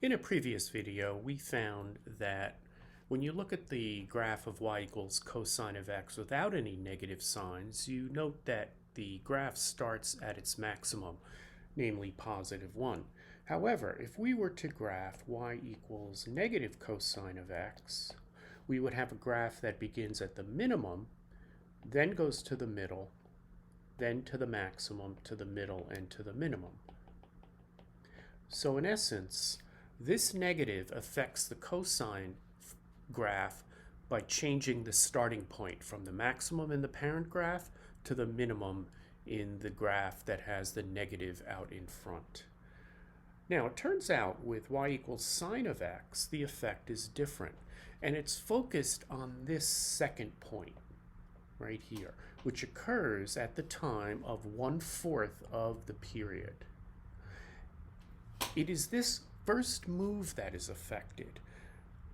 In a previous video, we found that when you look at the graph of y equals cosine of x without any negative signs, you note that the graph starts at its maximum, namely positive 1. However, if we were to graph y equals negative cosine of x, we would have a graph that begins at the minimum, then goes to the middle, then to the maximum, to the middle, and to the minimum. So in essence, this negative affects the cosine graph by changing the starting point from the maximum in the parent graph to the minimum in the graph that has the negative out in front. Now, it turns out with y equals sine of x, the effect is different, and it's focused on this second point right here, which occurs at the time of 1/4 of the period. It is this first move that is affected.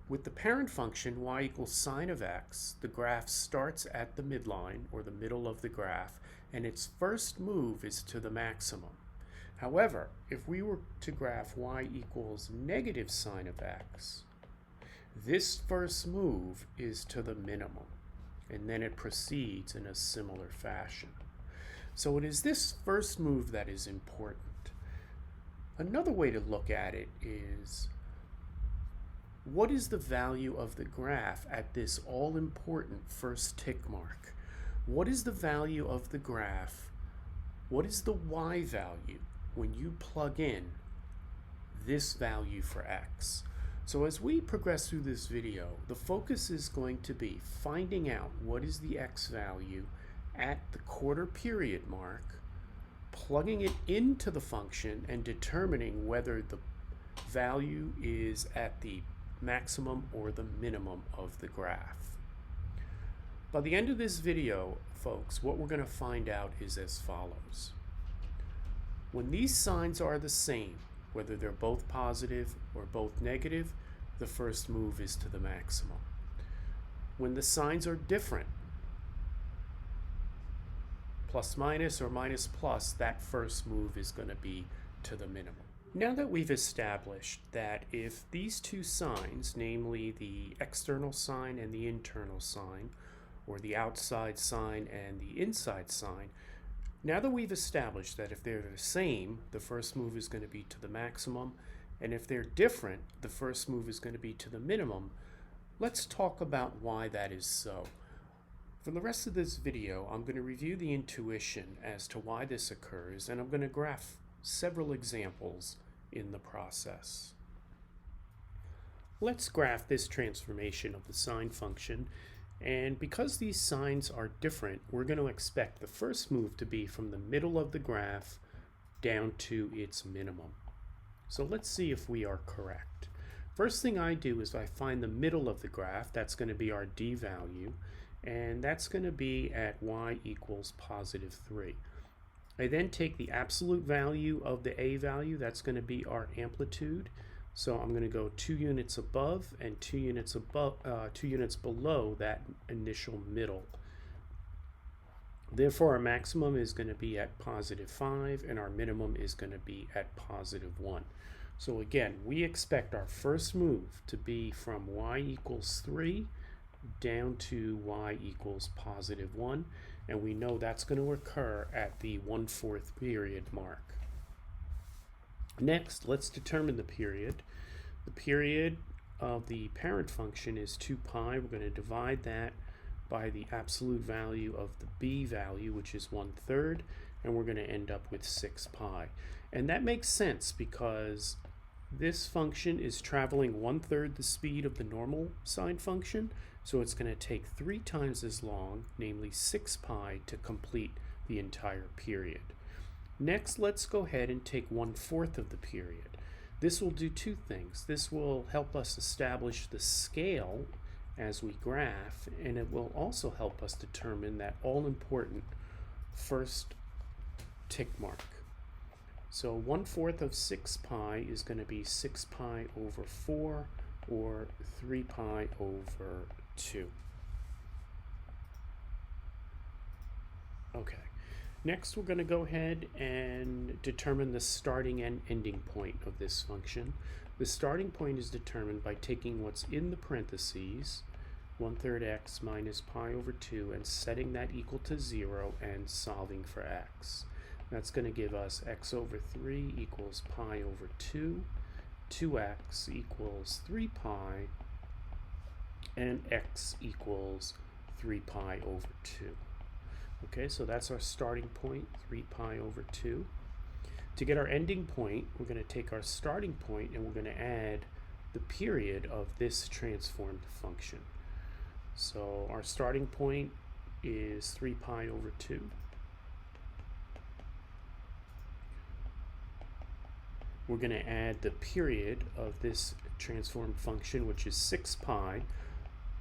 With the parent function y equals sine of x, the graph starts at the midline, or the middle of the graph, and its first move is to the maximum. However, if we were to graph y equals negative sine of x, this first move is to the minimum, and then it proceeds in a similar fashion. So it is this first move that is important. Another way to look at it is, what is the value of the graph at this all-important first tick mark? What is the value of the graph? What is the y value when you plug in this value for x? So as we progress through this video, the focus is going to be finding out what is the x value at the quarter period mark, plugging it into the function and determining whether the value is at the maximum or the minimum of the graph. By the end of this video, folks, what we're going to find out is as follows. When these signs are the same, whether they're both positive or both negative, the first move is to the maximum. When the signs are different, plus minus or minus plus, that first move is going to be to the minimum. Now that we've established that if these two signs, namely the external sign and the internal sign, or the outside sign and the inside sign, now that we've established that if they're the same, the first move is going to be to the maximum, and if they're different, the first move is going to be to the minimum, let's talk about why that is so. For the rest of this video, I'm going to review the intuition as to why this occurs, and I'm going to graph several examples in the process. Let's graph this transformation of the sine function, and because these signs are different, we're going to expect the first move to be from the middle of the graph down to its minimum. So let's see if we are correct. First thing I do is I find the middle of the graph. That's going to be our d value, and that's going to be at y equals positive 3. I then take the absolute value of the a value. That's going to be our amplitude. So I'm going to go 2 units above and 2 units below that initial middle. Therefore, our maximum is going to be at positive 5, and our minimum is going to be at positive 1. So again, we expect our first move to be from y equals 3 down to y equals positive 1, and we know that's going to occur at the 1/4 period mark. Next, let's determine the period. The period of the parent function is 2 pi. We're going to divide that by the absolute value of the b value, which is 1/3, and we're going to end up with 6 pi. And that makes sense because this function is traveling 1/3 the speed of the normal sine function, so it's going to take 3 times as long, namely 6 pi, to complete the entire period. Next, let's go ahead and take 1/4 of the period. This will do two things. This will help us establish the scale as we graph, and it will also help us determine that all-important first tick mark. So 1/4 of 6 pi is going to be 6 pi over 4, or 3 pi over 2. Okay. Next, we're going to go ahead and determine the starting and ending point of this function. The starting point is determined by taking what's in the parentheses, 1/3 x minus pi over 2, and setting that equal to 0 and solving for x. That's going to give us x over 3 equals pi over 2, 2x equals 3 pi, and x equals 3 pi over 2. Okay, so that's our starting point, 3 pi over 2. To get our ending point, we're going to take our starting point and we're going to add the period of this transformed function. So our starting point is 3 pi over 2. We're going to add the period of this transformed function, which is 6 pi,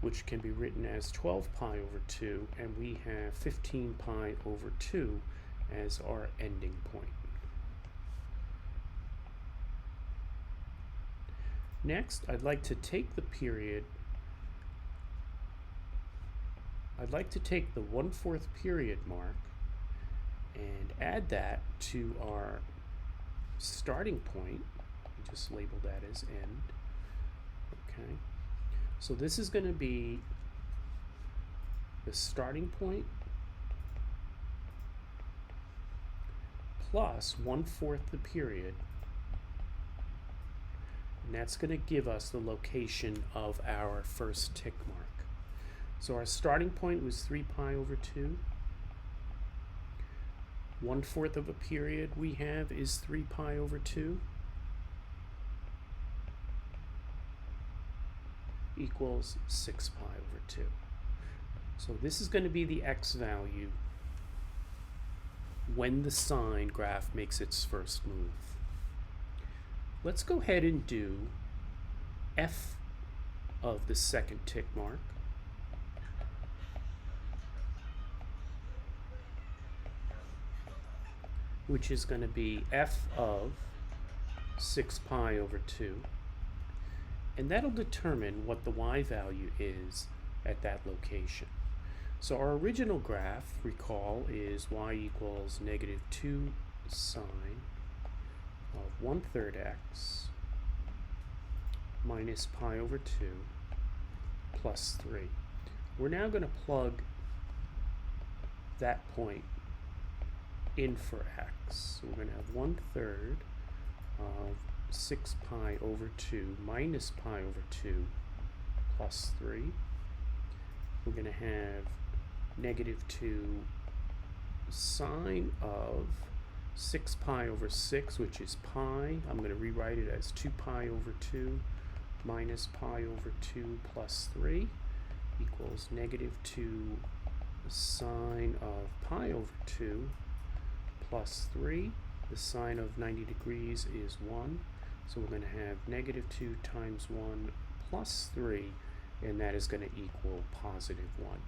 which can be written as 12 pi over 2, and we have 15 pi over 2 as our ending point. Next, I'd like to take the period, I'd like to take the 1/4 period mark and add that to our starting point. Just label that as end. Okay. So this is going to be the starting point plus 1/4 the period, and that's going to give us the location of our first tick mark. So our starting point was 3 pi over 2. 1/4 of a period we have is 3 pi over 2 equals 6 pi over 2. So this is going to be the x value when the sine graph makes its first move. Let's go ahead and do f of the second tick mark. Which is going to be f of 6 pi over 2. And that'll determine what the y value is at that location. So our original graph, recall, is y equals -2 sine of 1/3 x minus pi over 2 plus 3. We're now going to plug that point in for x. So we're going to have 1/3 of 6 pi over 2 minus pi over 2 plus 3. We're going to have -2 sine of 6 pi over 6, which is pi. I'm going to rewrite it as 2 pi over 2 minus pi over 2 plus 3 equals -2 sine of pi over 2 plus 3. The sine of 90 degrees is 1. So we're going to have -2 times 1 plus 3, and that is going to equal +1.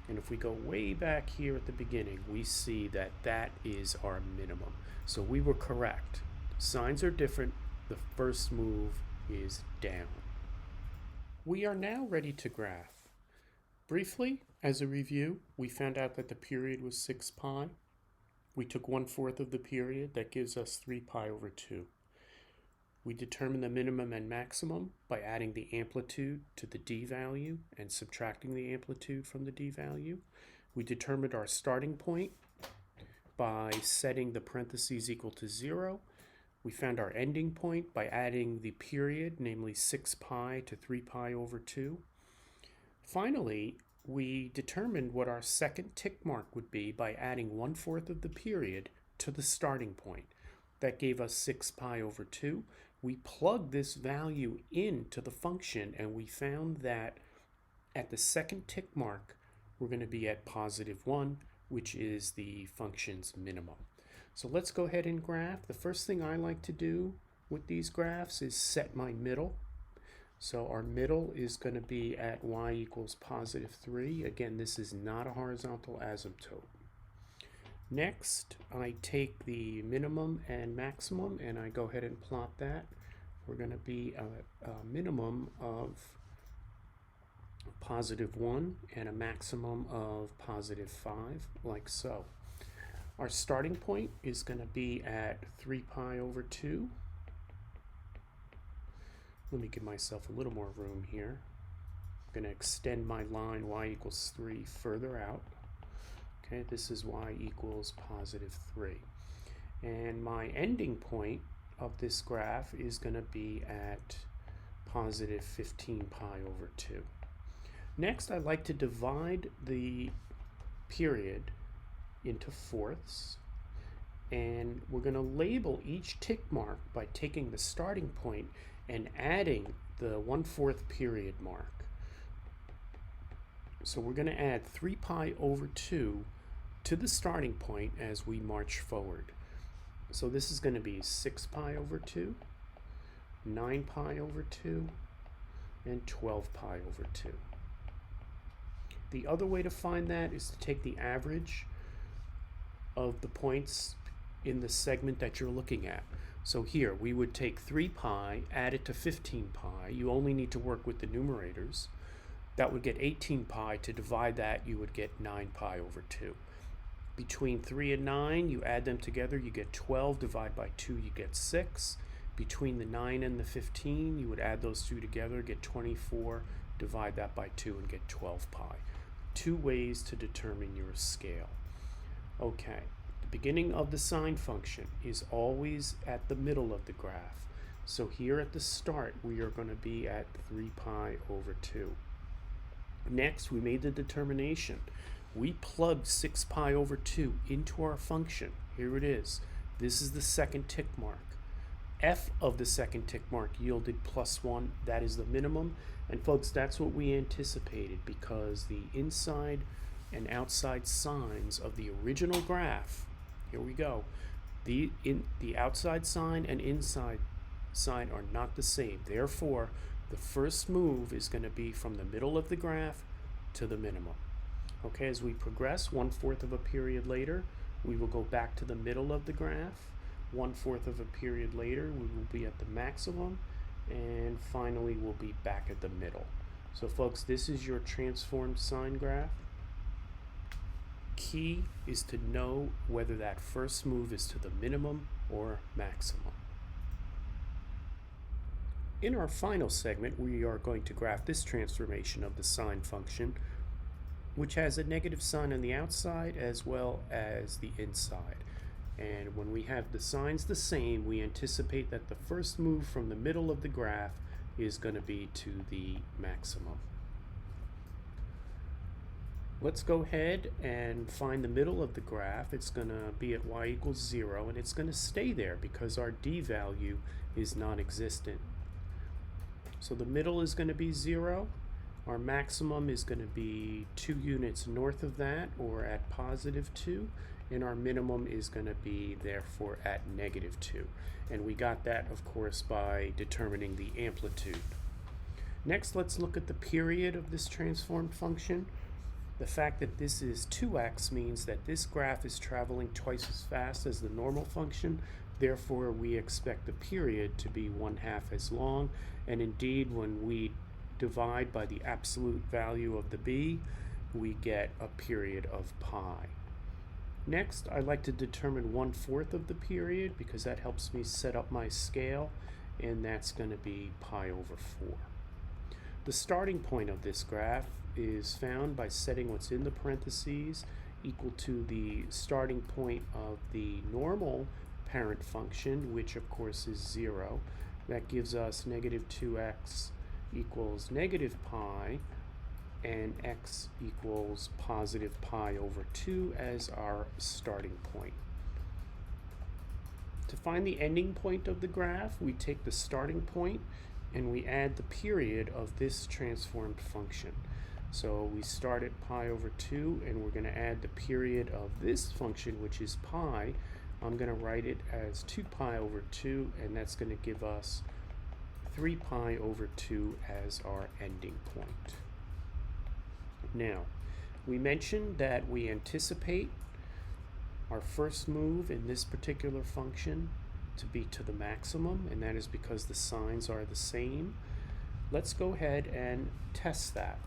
And if we go way back here at the beginning, we see that that is our minimum. So we were correct. Signs are different. The first move is down. We are now ready to graph. Briefly, as a review, we found out that the period was 6 pi. We took 1/4 of the period. That gives us 3 pi over 2. We determined the minimum and maximum by adding the amplitude to the d value and subtracting the amplitude from the d value. We determined our starting point by setting the parentheses equal to 0. We found our ending point by adding the period, namely 6 pi to 3 pi over 2. Finally, we determined what our second tick mark would be by adding 1/4 of the period to the starting point. That gave us 6 pi over 2. We plugged this value into the function, and we found that at the second tick mark, we're going to be at +1, which is the function's minimum. So let's go ahead and graph. The first thing I like to do with these graphs is set my middle. So our middle is going to be at y equals +3. Again, this is not a horizontal asymptote. Next, I take the minimum and maximum and I go ahead and plot that. We're going to be a minimum of +1 and a maximum of +5, like so. Our starting point is going to be at 3 pi over 2. Let me give myself a little more room here. I'm going to extend my line y equals 3 further out. Okay, this is y equals positive 3. And my ending point of this graph is going to be at positive 15 pi over 2. Next, I like to divide the period into fourths, and we're going to label each tick mark by taking the starting point and adding the 1/4 period mark. So we're going to add 3 pi over 2 to the starting point as we march forward. So this is going to be 6 pi over 2, 9 pi over 2, and 12 pi over 2. The other way to find that is to take the average of the points in the segment that you're looking at. So here we would take 3 pi, add it to 15 pi. You only need to work with the numerators. That would get 18 pi. To divide that, you would get 9 pi over 2. Between 3 and 9, you add them together, you get 12. Divide by 2, you get 6. Between the 9 and the 15, you would add those two together, get 24. Divide that by 2 and get 12 pi. 2 ways to determine your scale. Okay, the beginning of the sine function is always at the middle of the graph. So here at the start, we are going to be at 3 pi over 2. Next, we made the determination. We plugged 6 pi over 2 into our function. Here it is. This is the second tick mark. F of the second tick mark yielded +1. That is the minimum. And folks, that's what we anticipated, because the inside and outside sines of the original graph, here we go, the outside sine and inside sine are not the same. Therefore, the first move is going to be from the middle of the graph to the minimum. Okay, as we progress 1/4 of a period later, we will go back to the middle of the graph. 1/4 of a period later, we will be at the maximum, and finally we'll be back at the middle. So folks, this is your transformed sine graph. Key is to know whether that first move is to the minimum or maximum. In our final segment, we are going to graph this transformation of the sine function, which has a negative sign on the outside as well as the inside. And when we have the signs the same, we anticipate that the first move from the middle of the graph is going to be to the maximum. Let's go ahead and find the middle of the graph. It's going to be at y equals 0, and it's going to stay there because our d value is non-existent. So the middle is going to be 0. Our maximum is going to be 2 units north of that, or at +2, and our minimum is going to be therefore at -2. And we got that, of course, by determining the amplitude. Next, let's look at the period of this transformed function. The fact that this is 2x means that this graph is traveling twice as fast as the normal function. Therefore, we expect the period to be 1/2 as long. And indeed, when we divide by the absolute value of the b, we get a period of pi. Next, I like to determine 1/4 of the period because that helps me set up my scale, and that's going to be pi over 4. The starting point of this graph is found by setting what's in the parentheses equal to the starting point of the normal parent function, which of course is 0. That gives us -2x equals -pi, and x equals +pi over 2 as our starting point. To find the ending point of the graph, we take the starting point and we add the period of this transformed function. So we start at pi over 2, and we're going to add the period of this function, which is pi. I'm going to write it as 2 pi over 2, and that's going to give us 3 pi over 2 as our ending point. Now, we mentioned that we anticipate our first move in this particular function to be to the maximum, and that is because the signs are the same. Let's go ahead and test that.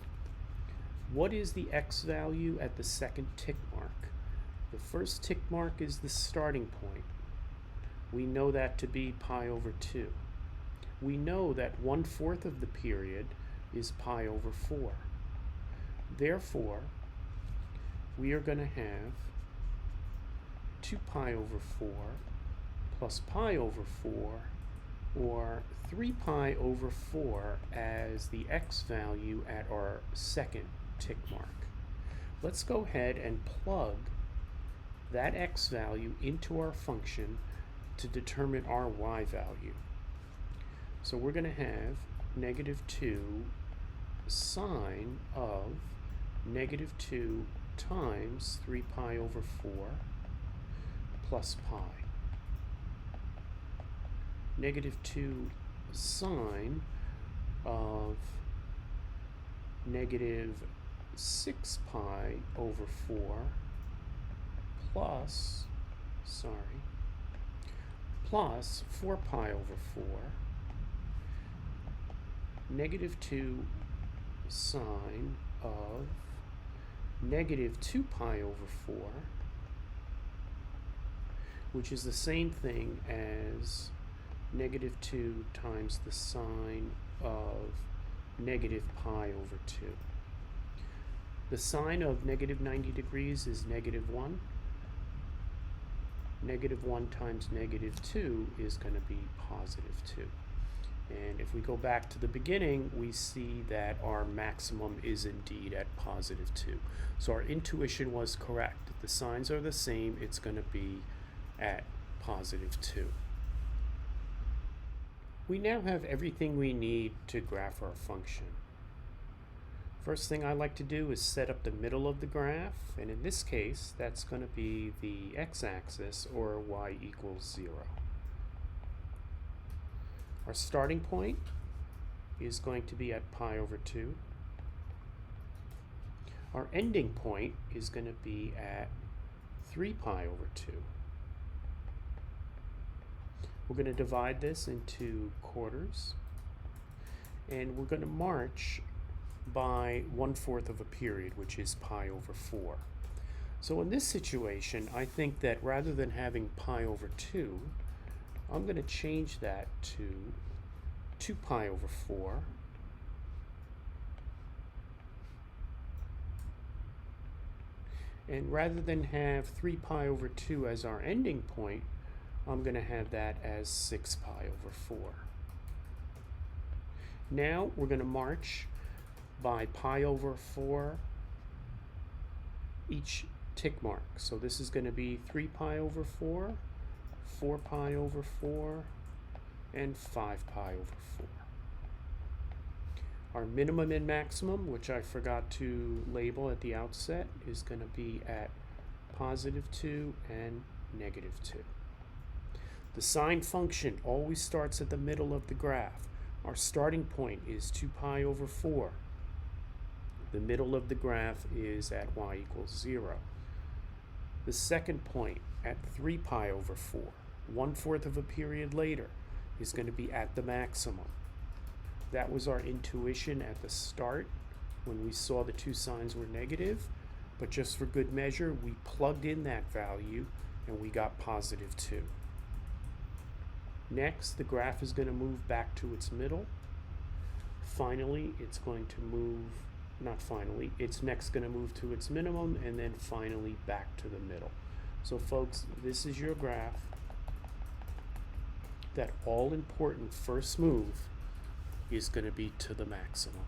What is the x value at the second tick mark? The first tick mark is the starting point. We know that to be pi over 2. we know that 1/4 of the period is pi over 4. Therefore, we are going to have 2 pi over 4 plus pi over 4, or 3 pi over 4 as the x value at our second tick mark. Let's go ahead and plug that x value into our function to determine our y value. So we're going to have -2 sine of -2 times 3 pi over 4 plus pi. -2 sine of -6 pi over 4 plus 4 pi over 4, -2 sine of -2 pi over 4, which is the same thing as -2 times the sine of -pi over 2. The sine of -90 degrees is -1. -1 times -2 is going to be +2. And if we go back to the beginning, we see that our maximum is indeed at +2. So our intuition was correct. If the signs are the same, it's going to be at +2. We now have everything we need to graph our function. First thing I like to do is set up the middle of the graph, and in this case, that's going to be the x-axis, or y equals 0. Our starting point is going to be at pi over 2. Our ending point is going to be at 3 pi over 2. We're going to divide this into quarters, and we're going to march by 1/4 of a period, which is pi over 4. So in this situation, I think that rather than having pi over 2, I'm going to change that to 2 pi over 4 and rather than have 3 pi over 2 as our ending point, I'm going to have that as 6 pi over 4. Now we're going to march by pi over 4 each tick mark. So this is going to be 3 pi over 4, 4 pi over 4, and 5 pi over 4. Our minimum and maximum, which I forgot to label at the outset, is going to be at +2 and -2. The sine function always starts at the middle of the graph. Our starting point is 2 pi over 4. The middle of the graph is at y equals 0. The second point at 3 pi over 4, 1/4 of a period later, is going to be at the maximum. That was our intuition at the start when we saw the two signs were negative, but just for good measure, we plugged in that value and we got +2. Next, the graph is going to move back to its middle. Finally, it's going to move, not finally, it's next going to move to its minimum, and then finally back to the middle. So folks, this is your graph. That all-important first move is going to be to the maximum.